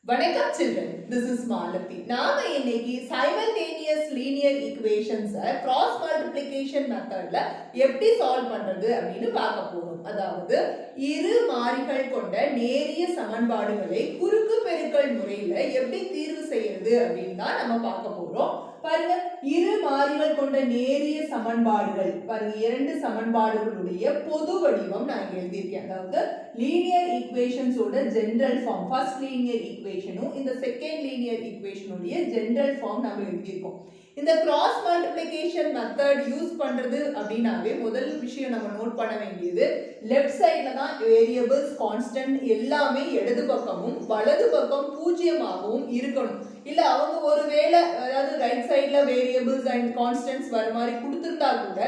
வணக்கம் children, this is Malathi. நாம இன்னைக்கு simultaneous linear equations cross multiplication methodல எப்படி சால்வ் பண்றது அப்படின்னு பார்க்க போறோம். அதாவது இரு மாறிகள் கொண்ட நேரிய சமன்பாடுகளை குறுக்கு பெருக்கல் முறையில எப்படி தீர்வு செய்யறது அப்படின்னு தான் நம்ம பார்க்க போறோம். பாருங்க, இரு மாறிகள் கொண்ட நேரிய சமன்பாடுகள் பாருங்க, இரண்டு சமன்பாடுகளுடைய பொது வடிவம் நான் இங்க எழுதியிருக்கேன். அதாவது லீனியர் ஈக்குவேஷன்ஸோட ஜெனரல் ஃபார்ம், ஃபர்ஸ்ட் லீனியர் ஈக்குவேஷனும் இந்த செகண்ட் லீனியர் ஈக்குவேஷனுடைய ஜெனரல் ஃபார்ம் நம்ம எழுதியிருக்கோம். இந்த கிராஸ் மல்டிப்ளிகேஷன் மெத்தட் யூஸ் பண்றது அப்படின்னாவே முதல் விஷயம் நம்ம நோட் பண்ண வேண்டியது, லெஃப்ட் சைட்ல தான் வேரியபிள்ஸ் கான்ஸ்டன்ட் எல்லாமே இடது பக்கமும் வலது பக்கம் பூஜ்ஜியமாகவும் இருக்கணும். இல்ல அவங்க ஒருவேளை அதாவது ரைட் சைட்ல வேரியபிள்ஸ் அண்ட் கான்ஸ்டன்ட்ஸ் வர மாதிரி கொடுத்துருந்தா கூட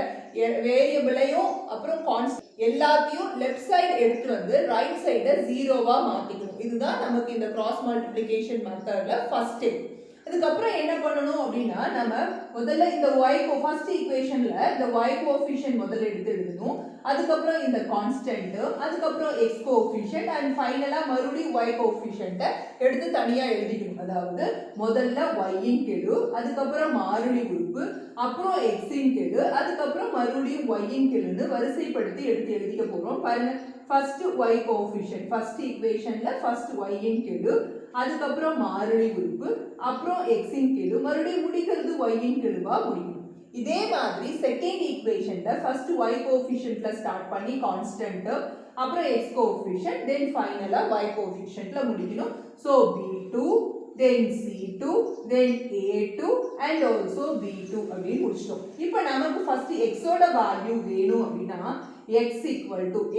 வேரியபிளையும் அப்புறம் கான்ஸ்டன்ட் எல்லாத்தையும் லெஃப்ட் சைடு எடுத்து வந்து ரைட் சைடை ஜீரோவா மாத்திக்கணும். இதுதான் நமக்கு இந்த கிராஸ் மல்டிப்ளிகேஷன் மெத்தட்ல ஃபர்ஸ்ட் ஸ்டெப். அதுக்கப்புறம் என்ன பண்ணணும் அப்படின்னா, நம்ம முதல்ல இந்த y ஃபர்ஸ்ட் ஈக்குவேஷன்ல இந்த y கோஎஃபிஷியன்ட் முதல்ல எடுத்து எழுதணும். அதுக்கப்புறம் இந்த கான்ஸ்டன்ட், அதுக்கப்புறம் x கோஎஃபிஷியன்ட் அண்ட் ஃபைனலா மறுபடியும் y கோஎஃபிஷியன்ட் எடுத்து தனியா எழுதிக்கணும். அதாவது முதல்ல y இன் கெழு, அதுக்கப்புறம் மாறிலி உறுப்பு, அப்புறம் x இன் கெழு, அதுக்கப்புறம் மறுபடியும் y இன் கெழுன்னு வரிசைப்படுத்தி எடுத்து எழுதிக்க போறோம். பாருங்க, ஃபர்ஸ்ட் y கோஎஃபிஷியன்ட் ஃபர்ஸ்ட் ஈக்குவேஷன்ல ஃபர்ஸ்ட் y இன் கெழு, அதுக்கப்புறம் மாறிலி உறுப்பு, அப்புறம் x இன் கெழு, மறுபடியும் முடிக்கிறது y இன் கெழுவா முடியும். இதே மாதிரி செகண்ட் ஈக்குவேஷன்ல ஃபர்ஸ்ட் y கோஎஃபிஷியன்ட்ல ஸ்டார்ட் பண்ணி கான்ஸ்டன்ட், அப்புறம் x கோஎஃபிஷியன்ட், தென் ஃபைனலா y கோஎஃபிஷியன்ட்ல முடிக்கணும். So b2 then c2 then a2 and also b2 அப்படி முடிச்சிட்டோம். இப்போ நமக்கு ஃபர்ஸ்ட் x ஓட வேல்யூ வேணும் அப்படினா x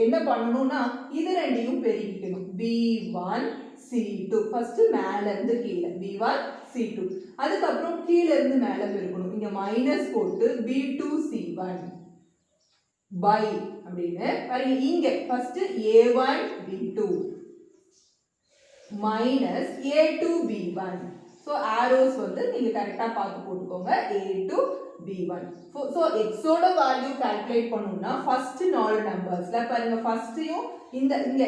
என்ன பண்ணனும்னா இது ரெண்டையும் பெருக்கிக்கணும். b1 c2 ஃபர்ஸ்ட் மேல இருந்து கீழ b1 c2, அதுக்கு அப்புறம் கீழ இருந்து மேல பெருக்கணும். இங்க மைனஸ் போட்டு b2 c1 by அப்படினு பாருங்க, இங்க first a1 b2 minus a2 b1. So arrows வந்து நீங்க கரெக்ட்டா பார்த்து போட்டுக்கோங்க, a2 b1. சோ x ஓட வேல்யூ கால்குலேட் பண்ணனும்னா ஃபர்ஸ்ட் நாலு நம்பர்ஸ்ல பாருங்க, ஃபர்ஸ்ட்டையும் இந்த இங்க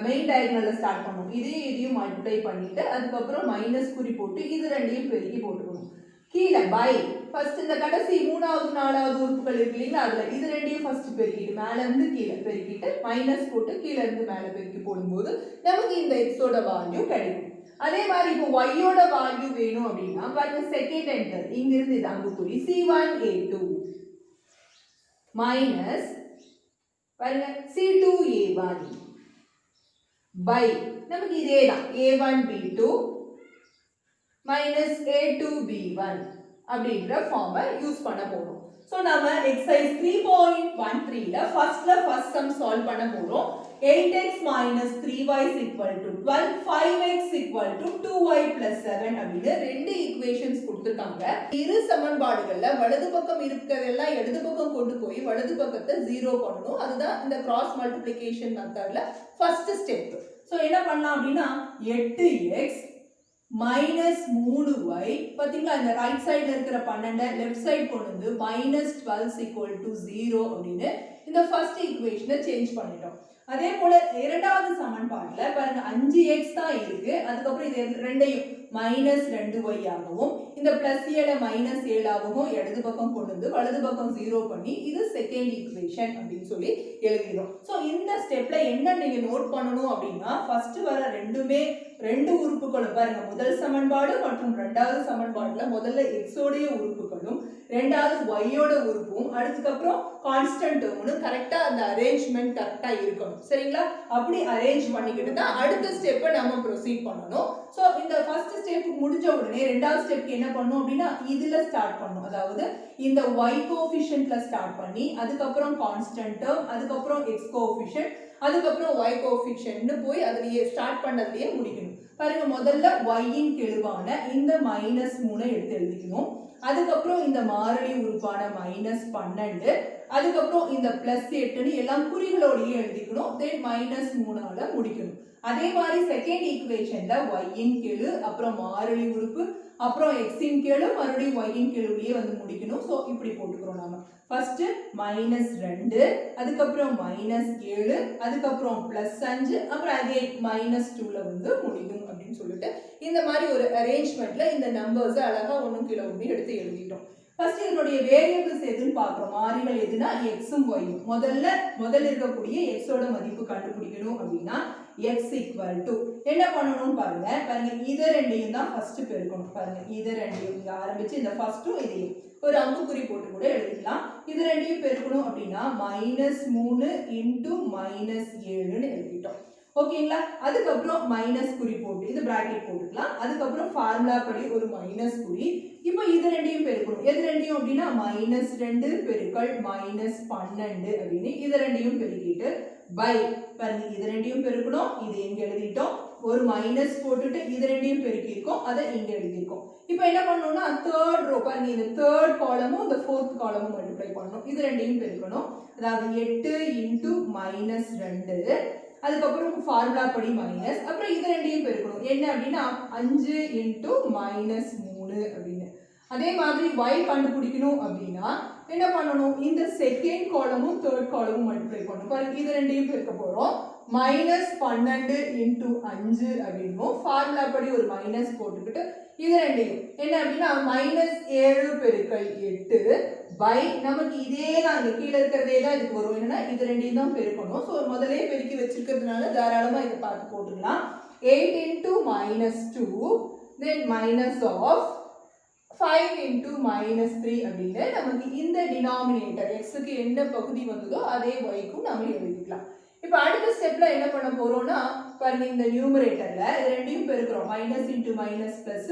மெயின் டயகனல்ல ஸ்டார்ட் பண்ணனும். இதையும் மல்டிப்ளை பண்ணிட்டு அதுக்கு அப்புறம் மைனஸ் குறி போட்டு இது ரெண்டையும் பெருக்கி போட்டுக்கணும். கீழ பை ஃபர்ஸ்ட் இந்த கடைசி மூணாவது நாலாவது உறுப்புகள் இருக்கு இல்லைங்களா, அதுல இது ரெண்டையும் ஃபர்ஸ்ட் பெருக்கிட்டு மேல இருந்து கீழ பெருக்கிட்டு மைனஸ் போட்டு கீழ இருந்து மேல பெருக்கி போடும்போது நமக்கு இந்த x ஓட வேல்யூ கிடைக்கும். அதே மாதிரி இப்போ y ஓட வேல்யூ வேணும் அப்படின்னா பாருங்க, செகண்ட் என்டர் இங்க இருந்து இது அம்புக்குறி c1 a2 மைனஸ் பாருங்க c2 a1 பை நமக்கு இதே தான் a1 b2 minus a2 b1 அப்படிங்கற ஃபார்மை யூஸ் பண்ண போறோம். சோ நாம எக்சர்சைஸ் 3.13 ல ஃபர்ஸ்ட் சம் சால்வ் பண்ண போறோம். 8x minus 3y is equal to 12, 5x equal to 2y plus 7 அப்படினு ரெண்டு ஈக்குவேஷன்ஸ் கொடுத்திருக்காங்க. இரு சமன்பாடுகள்ல வலது பக்கம் இருக்கிறதெல்லாம் இடது பக்கம் கொண்டு போய் வலது பக்கத்தை 0 பண்ணனும். அதுதான் இந்த கிராஸ் மல்டிப்ளிகேஷன் மெத்தட்ல ஃபர்ஸ்ட் ஸ்டெப். சோ என்ன பண்ணலாம் அப்படினா 8x minus 3y பாத்தீங்களா, இந்த ரைட் சைடுல இருக்கிற 12 லெஃப்ட் சைடு கொண்டு வந்து minus 12 equal to 0 அப்படினு இந்த ஃபர்ஸ்ட் ஈக்குவேஷனை சேஞ்ச் பண்ணிட்டோம். அதே போல இரண்டாவது சமன்பாட்டுல பாருங்க 5x தான் இருக்கு, அதுக்கு அப்புறம் இது ரெண்டையும் மைனஸ் 2y ஆகவும் இந்த பிளஸ் 7 மைனஸ் 7 ஆகவும் இடது பக்கம் கொண்டு வந்து வலது பக்கம் 0 பண்ணி இது செகண்ட் ஈக்குவேஷன் அப்படின்னு சொல்லி எழுதிடும். சோ இந்த ஸ்டெப்ல என்ன நீங்க நோட் பண்ணணும் அப்படின்னா, ஃபர்ஸ்ட் வர ரெண்டு உறுப்புகளும் பாருங்க, முதல் சமன்பாடு மற்றும் இரண்டாவது சமன்பாடுல முதல்ல x ஓடைய உறுப்புகளும் ரெண்டாவது y ஓட உறுப்பும் அதுக்கு அப்புறம் கான்ஸ்டன்ட் டேர்ம்னு கரெக்ட்டா அந்த அரேஞ்ச்மென்ட் கரெக்ட்டா இருக்கணும். சரிங்களா? அப்படி அரேஞ்ச் பண்ணிக்கிட்டு தான் அடுத்த ஸ்டெப்பை நம்ம ப்ரோசீட் பண்ணனும். சோ இந்த ஃபர்ஸ்ட் ஸ்டெப் முடிஞ்ச உடனே ரெண்டாவது ஸ்டெப்க்கு என்ன பண்ணனும் அப்படினா இதுல ஸ்டார்ட் பண்ணனும். அதாவது இந்த y கோஎஃபிஷியன்ட்ல ஸ்டார்ட் பண்ணி அதுக்கு அப்புறம் கான்ஸ்டன்ட் டேர்ம், அதுக்கு அப்புறம் x கோஎஃபிஷியன்ட், அதுக்கு அப்புறம் y கோஎஃபிஷியன்ட்னு போய் அதுலயே ஸ்டார்ட் பண்ணதுலயே முடிக்கணும். பாருங்க, முதல்ல y இன் கெழுவான இந்த -3 எடுத்து எழுதிக்கணும். அதுக்கு அப்புறம் இந்த மாறிலி உறுப்பான -12, அதுக்கு அப்புறம் இந்த +8 னு எல்லாம் குறிகளோடயே எழுதிக்கணும். தென் -3 ஆல முடிக்கணும். அதே மாதிரி செகண்ட் ஈக்குவேஷன்ல y இன் கெழு, அப்புறம் மாறிலி உறுப்பு, அப்புறம் x இன் கெழு, மறுபடியும் y இன் கெழுவிலேயே வந்து முடிக்கணும். சோ இப்படி போட்டுக்கிறோம் நாம. ஃபர்ஸ்ட் -2, அதுக்கப்புறம் -7, அதுக்கப்புறம் +5, அப்புறம் அதே -2ல வந்து முடியும் அப்படின்னு சொல்லிட்டு இந்த மாதிரி ஒரு அரேஞ்ச்மெண்ட்ல இந்த நம்பர்ஸ் அழகா ஒன்றும் கீழே ஒன்று எடுத்து எழுதிட்டோம். ஃபர்ஸ்ட் இதனுடைய வேரியபிள்ஸ் எதுன்னு பார்க்குறோம். மாறிகள் எதுனா எக்ஸும் ஒய்யும். முதல்ல இருக்கக்கூடிய எக்ஸோட மதிப்பு கண்டுபிடிக்கணும் அப்படின்னா x ஈக்குவல் டு என்ன பண்ணணும்னு பாருங்க. இதை ரெண்டையும் தான் ஃபர்ஸ்ட் பெருக்கணும். பாருங்க இதை ரெண்டையும் இங்க ஆரம்பிச்சு இந்த ஃபர்ஸ்ட்டும் இதையும் ஒரு அம்புக்குறி போட்டு கூட எழுதிக்கலாம். இது ரெண்டையும் பெருக்கணும் அப்படின்னா -3 இன்டு -7ன்னு எழுதிட்டோம். ஓகேங்களா? அதுக்கப்புறம் மைனஸ் குறி போட்டு இது பிராக்கெட் போட்டுக்கலாம். அதுக்கப்புறம் ஃபார்முலா படி ஒரு மைனஸ் குறி. இப்போ இது ரெண்டையும் பெருக்கணும். எது ரெண்டையும் அப்படின்னா -2 பெருக்கல் -12 அப்படின்னு இது ரெண்டையும் பெருக்கிட்டு பை பாருங்க இது ரெண்டையும் பெருக்கணும். இது எங்க எழுதிட்டோம். ஒரு மைனஸ் போட்டுட்டு இது ரெண்டையும் பெருக்கியிருக்கோம். அதை இங்க எழுதியிருக்கோம். இப்போ என்ன பண்ணணும்னா தேர்ட் ரோ பாருங்க இந்த தேர்ட் காலமும் இந்த ஃபோர்த் காலமும் மல்டிப்ளை பண்ணணும். இது ரெண்டையும் பெருக்கணும். அதாவது 8 இன்டு -2 அதுக்கப்புறம் ஃபார்முலா படி மைனஸ் அப்புறம் இது ரெண்டையும் பெருக்கணும். என்ன அப்படின்னா 5 இன்டு -3 அப்படின்னு. அதே மாதிரி y கண்டுபிடிக்கணும் அப்படின்னா என்ன பண்ணணும். இந்த செகண்ட் காலமும் தேர்ட் காலமும் மல்டிப்ளை பண்ணணும். பாருங்க இது ரெண்டையும் பெருக்க போறோம். -12 இன்டு 5 அப்படின்னும் ஃபார்முலா படி ஒரு மைனஸ் போட்டுக்கிட்டு இது ரெண்டையும் என்ன அப்படின்னா -7 பெருக்கல் 8 பை நமக்கு இதே தான் இங்க கீழே இருக்கிறதே தான் இதுக்கு வரும். என்னன்னா இது ரெண்டையும் தான் பெருக்கணும். ஸோ முதலே பெருக்கி வச்சிருக்கிறதுனால தாராளமா இதை பார்த்து போட்டுக்கலாம். 8 into -2 then minus of 5 into -3 அப்படின்னு நமக்கு இந்த டினாமினேட்டர் எக்ஸுக்கு என்ன பகுதி வந்ததோ அதே ஒய்க்கும் நம்ம எழுதிக்கலாம். இப்போ அடுத்த ஸ்டெப்ல என்ன பண்ண போறோம்னா பாருங்க இந்த நியூமரேட்டர்ல இது ரெண்டையும் பெருக்கிறோம். மைனஸ் இன்டு மைனஸ் பிளஸ்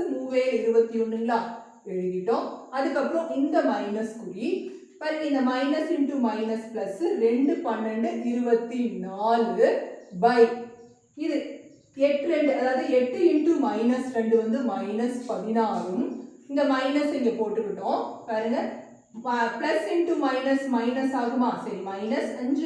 21ங்களா எழுதிட்டோம். அதுக்கப்புறம் இந்த மைனஸ் குறி பாருங்க இந்த minus into minus plus 2 12 24 by இது 8 அதாவது 8 இன்டு -2 வந்து -16 இந்த மைனஸ் இங்க போட்டுக்கிட்டோம். பாருங்க பிளஸ் இன்டு மைனஸ் மைனஸ் ஆகுமா. சரி மைனஸ் 5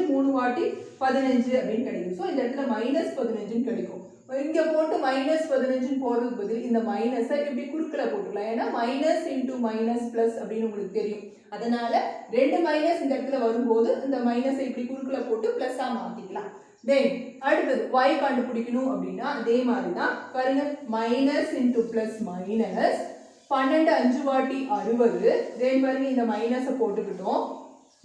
3 வாட்டி 15 அப்படின்னு கிடைக்கும். ஸோ இந்த இடத்துல -15 கிடைக்கும். இங்க போட்டு -15 போடுறதுக்கு பதில் இந்த மைனஸை இப்படி குறுக்கில் போட்டுக்கலாம். ஏன்னா மைனஸ் இன்டு மைனஸ் பிளஸ் அப்படின்னு உங்களுக்கு தெரியும். அதனால 2 மைனஸ் இந்த இடத்துல வரும்போது இந்த மைனஸை இப்படி குறுக்கில் போட்டு பிளஸ்ஸா மாத்திக்கலாம். தென் அடுத்தது y கண்டுபிடிக்கணும் அப்படின்னா அதே மாதிரி தான் பாருங்க மைனஸ் இன்டு பிளஸ் மைனஸ் 12 5 வாட்டி 60 தென் பாருங்க இந்த மைனஸை போட்டுக்கிட்டோம்.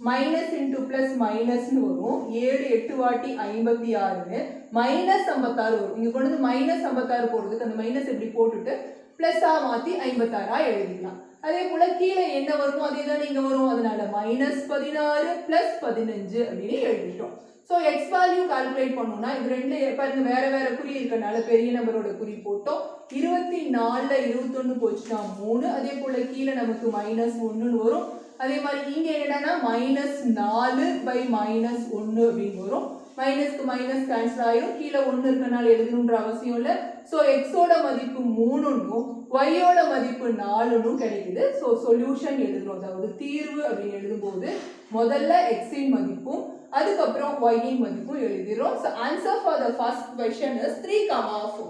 மைனஸ் இன்டு பிளஸ் மைனஸ்னு வரும். 7 8 வாட்டி 56 -56 வரும். இங்க கொண்டு வந்து -56 போடுறதுக்கு அந்த மைனஸ் இப்படி போட்டுட்டு பிளஸ்ஸா மாத்தி 56 எழுதிக்கலாம். அதே போல கீழே என்ன வருமோ அதே தான் இங்க வரும். அதனால -16 + 15 அப்படின்னு எழுதிட்டோம். ஸோ எக்ஸ் வேல்யூ கால்குலேட் பண்ணோம்னா இது ரெண்டு பாருங்க வேற வேற குறி இருக்கனால பெரிய நம்பரோட குறி போட்டோம். 24ல 21 போச்சுன்னா 3. அதே போல கீழே நமக்கு -1ன்னு வரும். அதே மாதிரி இங்க என்னன்னா -4 பை -1 அப்படின்னு வரும். மைனஸ்க்கு மைனஸ் கேன்சல் ஆயிரும். கீழே 1 இருக்கனால எழுதணுன்ற அவசியம் இல்லை. ஸோ எக்ஸோட மதிப்பு 3ன்னும் ஒய்யோட மதிப்பு 4ன்னும் கிடைக்குது. ஸோ சொல்யூஷன் எழுதுறோம். அதாவது தீர்வு அப்படின்னு எழுதும்போது முதல்ல எக்ஸின் மதிப்பும் அதுக்கப்புறம் ஒய்யின் மதிப்பும் எழுதிரும். So answer for the first question is 3,4.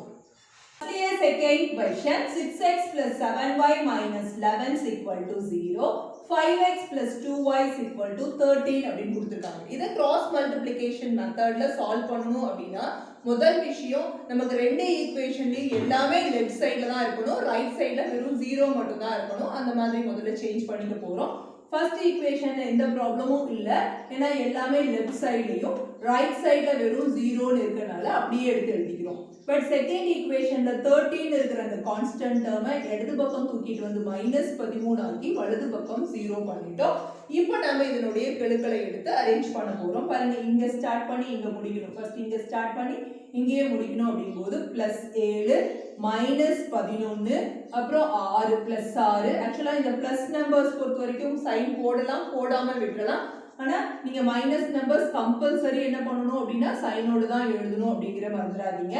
Second question 6x plus 7y minus 11 is equal to 0. 5x plus 2y is equal to 13 அப்படின்னு கொடுத்திருக்காங்க. இதை cross multiplication methodல solve பண்ணனும் அப்படினா முதல் விஷயம் நமக்கு ரெண்டு ஈக்குவேஷன்லயும் எல்லாமே லெஃப்ட் சைடுல தான் இருக்கணும். ரைட் சைடுல வெறும் 0 மட்டும் தான் இருக்கணும். அந்த மாதிரி முதல்ல சேஞ்ச் பண்ணிக்க போறோம். ஃபர்ஸ்ட் ஈக்குவேஷன்ல எந்த ப்ராப்ளமும் இல்ல. ஏன்னா எல்லாமே லெஃப்ட் சைடுலயும் ரைட் சைடுல வெறும் 0ன்னு இருக்கனால அப்படியே எடுத்து எழுதிக்கிறோம். பட் செகண்ட் ஈக்குவேஷன்ல 13 இருக்கிற அந்த கான்ஸ்டன்ட் டேர்மை இடது பக்கம் தூக்கிட்டு வந்து -13 ஆக்கி வலது பக்கம் 0 பண்ணிட்டோம். இப்போ நம்ம இதனுடைய கெழுக்களை எடுத்து அரேஞ்ச் பண்ண போறோம். பாருங்க இங்க ஸ்டார்ட் பண்ணி இங்க முடிக்கணும். ஃபர்ஸ்ட் இங்க ஸ்டார்ட் பண்ணி இங்கேயே முடிக்கணும் அப்படிங்கும்போது +7 -11 அப்புறம் 6 +6. ஆக்சுவலா இந்த பிளஸ் நம்பர்ஸ் பொறுத்த வரைக்கும் சைன் போடலாம் போடாம விட்டுறலாம். ஆனா நீங்க மைனஸ் நம்பர்ஸ் கம்பல்சரி என்ன பண்ணணும் அப்படின்னா சைனோட தான் எழுதணும் அப்படிங்கிற மறந்துடாதீங்க.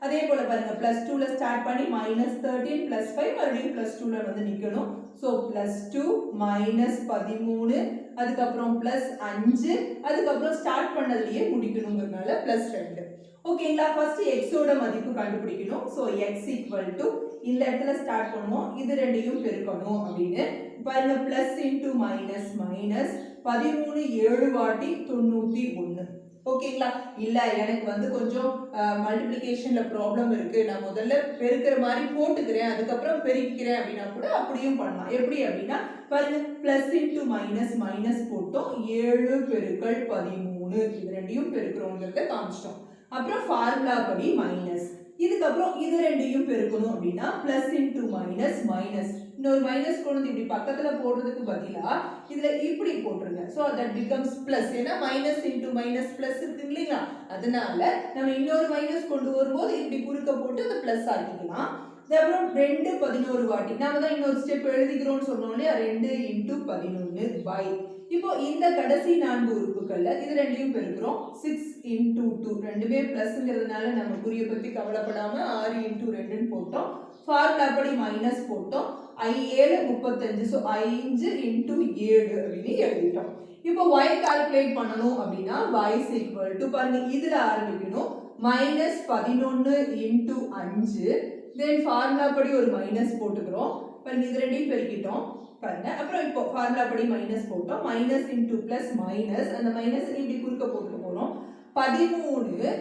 அதே போல பாருங்க +2ல ஸ்டார்ட் பண்ணி -13 +5 மறுபடியும் +2ல வந்து நிக்கணும். சோ +2 -13 அதுக்கப்புறம் +5 அதுக்கப்புறம் ஸ்டார்ட் பண்ணதுலயே முடிக்கணும்ங்கறனால +2. ஓகேங்களா. ஃபர்ஸ்ட் x ஓட மதிப்பு கண்டுபிடிக்கணும். சோ x ஈக்குவல் டு இந்த இடத்துல ஸ்டார்ட் பண்ணுவோம். இது ரெண்டையும் பெருக்கணும் அப்படின்னு பாருங்க. பிளஸ் இன்டு மைனஸ் மைனஸ் 13 7 வாட்டி 91. ஓகேங்களா. இல்ல எனக்கு வந்து கொஞ்சம் மல்டிப்ளிகேஷன்ல ப்ராப்ளம் இருக்கு, நான் முதல்ல பெருக்கிற மாதிரி போட்டுக்கிறேன் அதுக்கப்புறம் பெருக்கிறேன் அப்படின்னா கூட அப்படியும் பண்ணலாம். எப்படி அப்படின்னா பாருங்க, பிளஸ் இன்டு மைனஸ் மைனஸ் போட்டோம், 7 பெருக்கல் 13 இது ரெண்டையும் பெருக்கிறோங்கிறத காமிச்சிட்டோம். அப்புறம் ஃபார்முலா படி மைனஸ், இதுக்கப்புறம் இது ரெண்டையும் பெருக்கணும் அப்படின்னா பிளஸ் இன்டு மைனஸ் மைனஸ், இன்னொரு மைனஸ் கொண்டு இப்படி பக்கத்துல போடுறதுக்கு பதிலா இதுல இப்படி போட்டுருங்க. So that becomes plus. ஏன்னா மைனஸ் இன்டு மைனஸ் பிளஸ் இருக்கு இல்லைங்களா, அதனால நம்ம இன்னொரு மைனஸ் கொண்டு வரும்போது இப்படி குறுக்க போட்டு அதை பிளஸ் ஆக்கிக்கலாம். அப்புறம் 2 11 வாட்டி நாம தான் இன்னொரு ஸ்டெப் எழுதிக்கிறோம்னு சொன்னோம். 2 இன்டு 11 பை, இப்போ இந்த கடைசி 4 உறுப்புகள்ல இது ரெண்டையும் பெருக்கிறோம். 6 இன்டு 2 ரெண்டுமே பிளஸ்ங்கிறதுனால நம்ம குறியை பத்தி கவலைப்படாம 6 இன்டு 2ன்னு போட்டோம். ஃபார்முலா படி மைனஸ் போட்டோம். 7 35, ஸோ 5 இன்டு 7 அப்படின்னு எழுதிட்டோம். இப்போ y கால்குலேட் பண்ணணும் அப்படின்னா y இஸ் ஈக்குவல் டு பாருங்க, இதுல ஆரம்பிக்கணும். மைனஸ் 11 இன்டு 5, தென் ஃபார்முலா படி ஒரு மைனஸ் போட்டுக்கிறோம். பாருங்க இது ரெண்டையும் பெருக்கிட்டோம் பாருங்க. அப்புறம் இப்போ ஃபார்முலா படி மைனஸ் போட்டோம். மைனஸ் இன்டு பிளஸ் மைனஸ், அந்த மைனஸ் இப்படி குறுக்க போட்டு போறோம். 13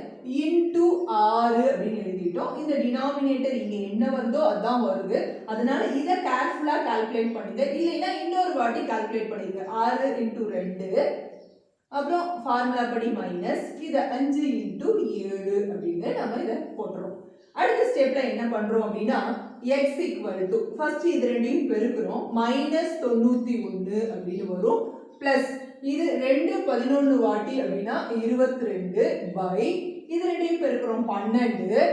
இன்டு 6 அப்படின்னு எழுதிட்டோம். இந்த டினாமினேட்டர் இங்க என்ன வருதோ அதான் வருது, அதனால இதை கேர்ஃபுல்லா கால்குலேட் பண்ணுங்க. இல்லைன்னா இன்னொரு வாட்டி கால்குலேட் பண்ணிடுங்க. 6 இன்டு 2, அப்புறம் ஃபார்முலா படி மைனஸ், இதை 5 இன்டு 7 அப்படின்னு நம்ம இதை போட்டுறோம். அடுத்த ஸ்டெப்ல என்ன பண்றோம் அப்படின்னா x ஈக்குவல் டு ஃபர்ஸ்ட் இது ரெண்டையும் பெருக்கிறோம். மைனஸ் 91 அப்படின்னு வரும். பிளஸ் இது 2 11 வாட்டி அப்படின்னா 22 பை, இது ரெண்டையும் பெருக்கிறோம் 12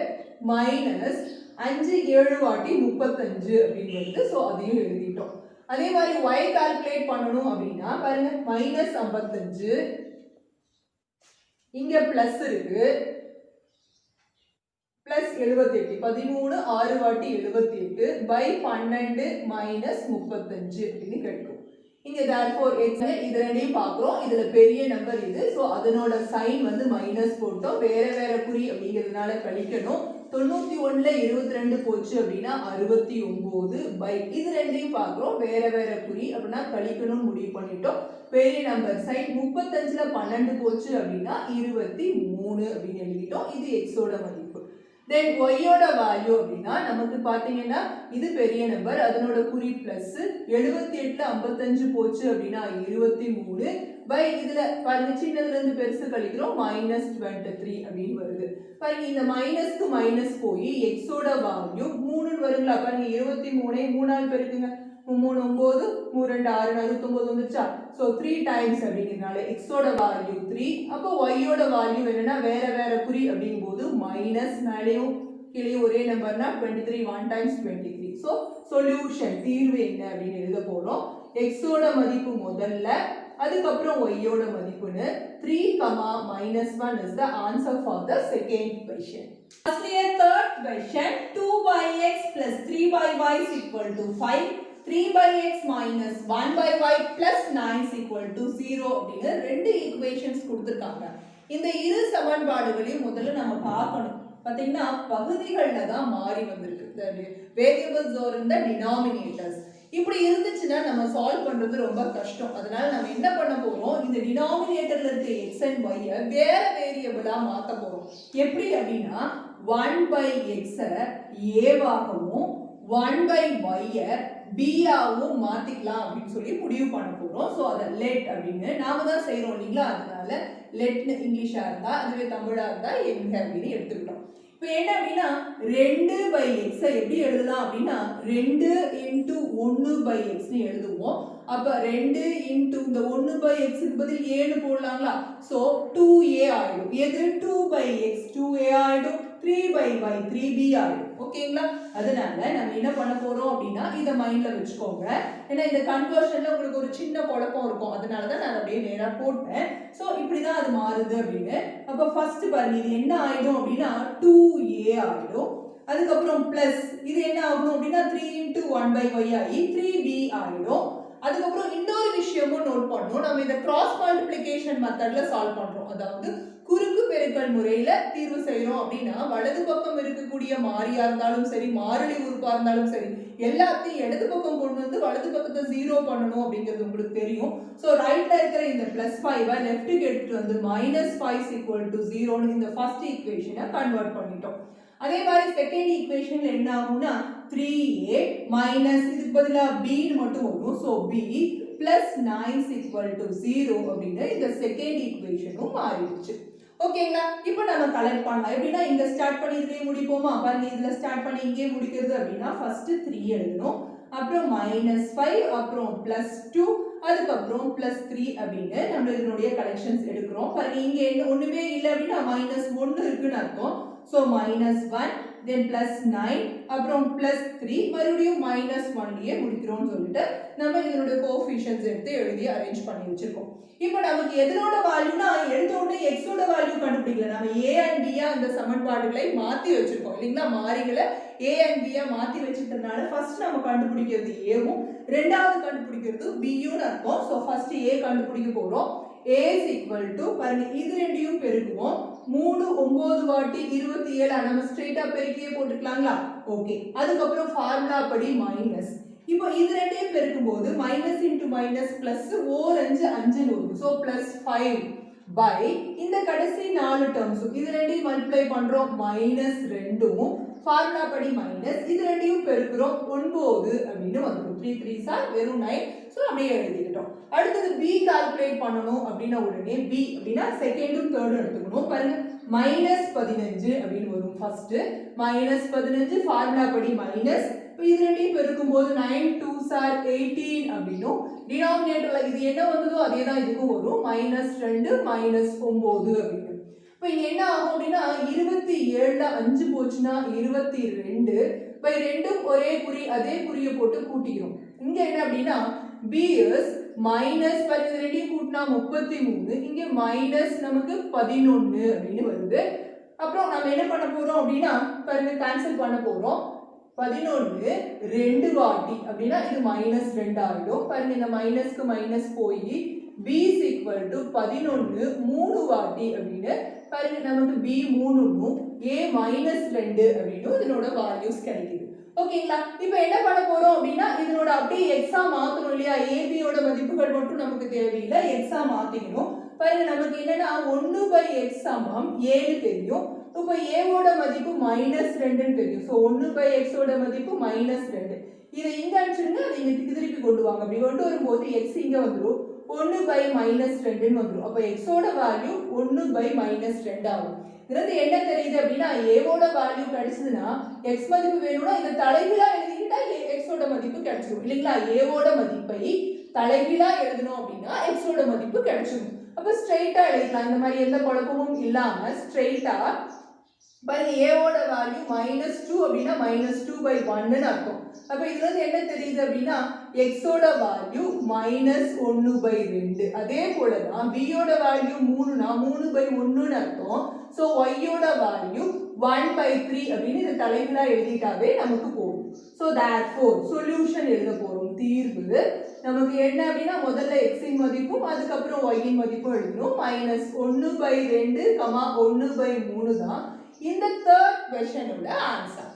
மைனஸ் 5 7 வாட்டி 35 அப்படின்னு வருது. ஸோ அதையும் எழுதிட்டோம். அதே மாதிரி y கால்குலேட் பண்ணணும் அப்படின்னா பாருங்க, மைனஸ் 55, இங்க பிளஸ் இருக்கு, பிளஸ் 78 13 6 வாட்டி 78 பை 12 மைனஸ் 35 அப்படின்னு கிடைக்கும். இங்க therefore x இது ரெண்டையும் பார்க்கிறோம். இதுல பெரிய நம்பர் இது, சோ அதனோட சைன் வந்து மைனஸ் போட்டோம். வேற வேற குறி அப்படிங்கிறதுனால கழிக்கணும். 91ல 22 போச்சு அப்படின்னா 69 பை, இது ரெண்டையும் பார்க்கிறோம். வேற வேற குறி அப்படின்னா கழிக்கணும் முடிவு பண்ணிட்டோம். பெரிய நம்பர் சைன் 35ல 12 போச்சு அப்படின்னா 23 அப்படின்னு எழுதிட்டோம். இது x ஓட மதிப்பு. தென் y ஓட வேல்யூ அப்படின்னா நமக்கு பாத்தீங்கன்னா இது பெரிய நம்பர், அதனோட குறி பிளஸ். 78ல 55 போச்சு அப்படின்னா 23 பை, இதுல பாருங்க சின்னதுல இருந்து பெருசு கழிக்கிறோம், மைனஸ் 23 அப்படின்னு வருது. பாருங்க இந்த மைனஸ்க்கு மைனஸ் போய் x ஓட வேல்யூ 3 வருங்களா. பாருங்க 23 3ஆல் பெருக்குங்க, 3 9 3 2 6 69 வந்துச்சா. சோ 3 டைம்ஸ் அப்படிங்கிறனால x ஓட வேல்யூ 3. அப்போ y ஓட வேல்யூ என்னன்னா வேற வேற குறி அப்படிங்கும்போது மைனஸ், மேலேயும் கீழே ஒரே நம்பர்னா 23 1 டைம்ஸ் 23. சோ சொல்யூஷன் தீர்வு என்ன அப்படின்னு எழுத போறோம். x ஓட மதிப்பு முதல்ல, அதுக்கப்புறம் y ஓட மதிப்புன்னு 3, -1 is the answer for the second question. Firstly, third question, 2 by x plus 3 by y is equal to 5. 3 by x minus 1 by y plus 9 is equal to 0 அப்படின்னு ரெண்டு ஈக்குவேஷன்ஸ் கொடுத்திருக்காங்க. இந்த இரு சமன்பாடுகளையும் முதல்ல நம்ம பார்க்கணும். பாத்தீங்கன்னா பகுதிகள்ல தான் மாறி வந்திருக்கு. வேரியபிள்ஸ் ஆர் இன் தி டினாமினேட்டர்ஸ். இப்படி இருந்துச்சுன்னா நம்ம சால்வ் பண்றது ரொம்ப கஷ்டம். அதனால நம்ம என்ன பண்ண போறோம், இந்த டினாமினேட்டர்ல இருக்க x and y வேற வேரியபிளா மாத்த போறோம். எப்படி அப்படின்னா 1 by x a வாகவும் 1 by y b ஆவும் மாத்திக்கலாம் அப்படின்னு சொல்லி முடிவு பண்ண போறோம். சோ அத லெட் அப்படின்னு நாம தான் செய்றோம் இல்லீங்களா, அதனால லெட் இங்கிலீஷா இருந்தா, அதுவே தமிழா இருந்தா எங்க அப்படின்னு எடுத்துக்கிட்டோம். இப்போ என்ன அப்படின்னா 2 by x எப்படி எழுதலாம் அப்படின்னா 2 into 1 by x னு எழுதுவோம். அப்ப 2 into இந்த 1 by x க்கு பதில் a னு போடலாங்களா. சோ 2a ஆயிடும். எது 2 by x 2a ஆயிடும், 3 by y 3b ஆயிடும். ஓகேங்களா. அதனால நம்ம என்ன பண்ண போறோம் அப்படின்னா இத மைண்ட்ல வெச்சுக்கோங்க. ஏன்னா இந்த கன்வர்ஷன்ல உங்களுக்கு ஒரு சின்ன குழப்பம் இருக்கும், அதனால தான் நான் அப்படியே நேரா போட்டேன். சோ இப்படி தான் அது மாறுது அப்படின்னு. அப்ப ஃபர்ஸ்ட் பாருங்க இது என்ன ஆயிடும் அப்படின்னா 2a ஆயிடும். அதுக்கப்புறம் பிளஸ் இது என்ன ஆகும் அப்படின்னா 3 into 1 by y ஆகி 3b ஆயிடும். அதுக்கப்புறம் இன்னொரு விஷயமும் நோட் பண்ணணும், நம்ம இத கிராஸ் மல்டிப்ளிகேஷன் மெத்தட்ல சால்வ் பண்றோம். அதாவது குறுக்கு பெருக்கல் முறையில தீர்வு செய்யறோம் அப்படின்னா வலது பக்கம் இருக்கக்கூடிய மாறியா இருந்தாலும் சரி மாறிலி உறுப்பா இருந்தாலும் சரி எல்லாத்தையும் இடது பக்கம் கொண்டு வந்து வலது பக்கத்தை 0 பண்ணணும் அப்படிங்கிறது உங்களுக்கு தெரியும். ஸோ ரைட்ல இருக்கிற இந்த +5 லெஃப்ட்டுக்கு எடுத்துட்டு வந்து -5 = 0 இந்த ஃபர்ஸ்ட் ஈக்குவேஷனை கன்வெர்ட் பண்ணிட்டோம். அதே மாதிரி செகண்ட் ஈக்குவேஷன்ல என்ன ஆகும்னா 3a மைனஸ் இதுக்கு பதிலா b மட்டும் வரும். ஸோ b + 9 = 0 அப்படின்னு இந்த செகண்ட் ஈக்குவேஷனும் மாறிடுச்சு. ஓகேங்களா? இப்போ நம்ம கலெக்ட் பண்ணலாம். எப்படின்னா இங்க ஸ்டார்ட் பண்ணி இதுலயே முடிப்போமா? பாருங்க இதுல ஸ்டார்ட் பண்ணி இங்கே முடிக்கிறது அப்படின்னா ஃபர்ஸ்ட் 3 எழுதணும். அப்புறம் -5 அப்புறம் +2 அதுக்கப்புறம் +3 அப்படின்னு நம்ம இதனுடைய கலெக்ஷன்ஸ் எடுக்கிறோம். பாருங்க இங்க ஒண்ணுமே இல்லை அப்படின்னா -1 இருக்குன்னு அர்த்தம். ஸோ -1 then +9 அப்புறம் +3 மறுபடியும் -1லயே முடிக்கிறோம்னு சொல்லிட்டு நம்ம இதனுடைய கோஎஃபிஷியன்ட்ஸ் எடுத்து எழுதி அரேஞ்ச் பண்ணி வச்சிருக்கோம். இப்போ நமக்கு எதனோட வேல்யூனா எடுத்த உடனே x ஓட வேல்யூ கண்டுபிடிக்கல. நம்ம a and b அந்த சமன்பாடுகளை மாத்தி வச்சிருக்கோம் இல்லீங்களா? மாறிகளை a and b மாத்தி வச்சிட்டனால ஃபர்ஸ்ட் நம்ம கண்டுபிடிக்கிறது a வும் ரெண்டாவது கண்டுபிடிக்கிறது b யும் அர்த்தம். சோ ஃபர்ஸ்ட் a கண்டுபிடிக்க போறோம். a = பாருங்க இது ரெண்டையும் பெருக்குவோம். 3 9 வாட்டி 27 நம்ம ஸ்ட்ரைட்டா பெருக்கியே போட்டுக்கலாங்களா? ஓகே. அதுக்கு அப்புறம் ஃபார்முலா படி மைனஸ். இப்போ இது ரெண்டையும் பெருக்கும்போது மைனஸ் இன்டு மைனஸ் பிளஸ் 4 5 5 வரும். சோ +5 பை இந்த கடைசி 4 டேர்ம்ஸ் இது ரெண்டையும் மல்டிப்ளை பண்றோம் -2 ஃபார்முலா படி மைனஸ் இது ரெண்டையும் பெருக்குறோம் 9 அப்படின்னு வந்துரும். 3 3s are வெறும் 9. சோ அப்படியே எழுதிட்டோம். அடுத்து b கால்குலேட் பண்ணனும் அப்படினா உடனே b அப்படினா செகண்டும் தேர்டும் எடுத்துக்கணும். பாருங்க -15 அப்படின்னு வரும் ஃபர்ஸ்ட். -15 ஃபார்முலா படி மைனஸ் இது ரெண்டையும் பெருக்கும்போது 9 2s are 18 அப்படினும் டினாமினேட்டர்ல இது என்ன வந்ததோ அதே தான் இதுக்கும் வரும். -2 -9 அப்படின்னு. இப்போ இங்க என்ன ஆகும் அப்படினா 27ல 5 போச்சுனா 22 பை 2 ஒரே குறி அதே குறியை போட்டு கூட்டிக்கிறோம். இங்க என்ன அப்படினா b is மைனஸ் 12 கூட்டினா 33 இங்க மைனஸ் நமக்கு 11 அப்படின்னு வருது. அப்புறம் நாம என்ன பண்ண போறோம் அப்படினா பாருங்க கேன்சல் பண்ண போறோம். 11 2 வாட்டி அப்படினா இது -2 ஆயிடும். பாருங்க இந்த மைனஸ்க்கு மைனஸ் போய் b = 11 3 வாட்டி அப்படினு பாருங்க நமக்கு b 3 னும் a -2 அப்படினு இதனோட வேல்யூஸ் கிடைக்குது. ஓகேங்களா? இப்போ என்ன பண்ண போறோம் அப்படினா இதனோட அப்படியே x ஆ மாத்தணும் இல்லையா? ab யோட மதிப்புகள் மட்டும் நமக்கு தேவையில்லை, x ஆ மாத்திக்கணும். பாருங்க நமக்கு என்னன்னா 1/x சமம் 7 தெரியும். இப்போ a ஓட மதிப்பு -2 ன்னு தெரியும். சோ 1/x ஓட மதிப்பு -2. இதை இங்க அடிச்சிடுங்க, அதை இங்க திருப்பி கொண்டு வாங்க. அப்படி கொண்டு வரும்போது x இங்க வந்துரும் 1/-2 ன்னு வந்துரும். அப்ப x ஓட வேல்யூ 1/-2 ஆகும். இதுல என்ன தெரியுது அப்படினா a ஓட வேல்யூ கிடைச்சதுனா x மதிப்பு வேணும்னா இந்த தலைகீழா எழுதிட்டா x ஓட மதிப்பு கிடைச்சிரும் இல்லீங்களா? a ஓட மதிப்பை தலைகீழா எழுதணும் அப்படினா x ஓட மதிப்பு கிடைச்சிரும். அப்ப ஸ்ட்ரைட்டா எழுதலாம். இந்த மாதிரி எந்த குழப்பமும் இல்லாம ஸ்ட்ரைட்டா பாருங்க a ஓட வேல்யூ -2 அப்படினா -2/1 ன்னு அர்த்தம். அப்ப இதுல இருந்து என்ன தெரியுது அப்படினா x ஓட வேல்யூ -1/2. அதே போல தான் b ஓட வேல்யூ 3 னா 3/1 ன்னு அர்த்தம். சோ y ஓட வேல்யூ 1/3 அப்படின்னு இத தலைகீழா எழுதிட்டாவே நமக்கு போதும். சோ therefore சொல்யூஷன் எழுத போறோம். தீர்வு நமக்கு என்ன அப்படினா முதல்ல x இன் மதிப்பும் அதுக்கு அப்புறம் y இன் மதிப்பும் எழுதணும். -1/2, 1/3 தான் இந்த third question ஓட ஆன்சர்.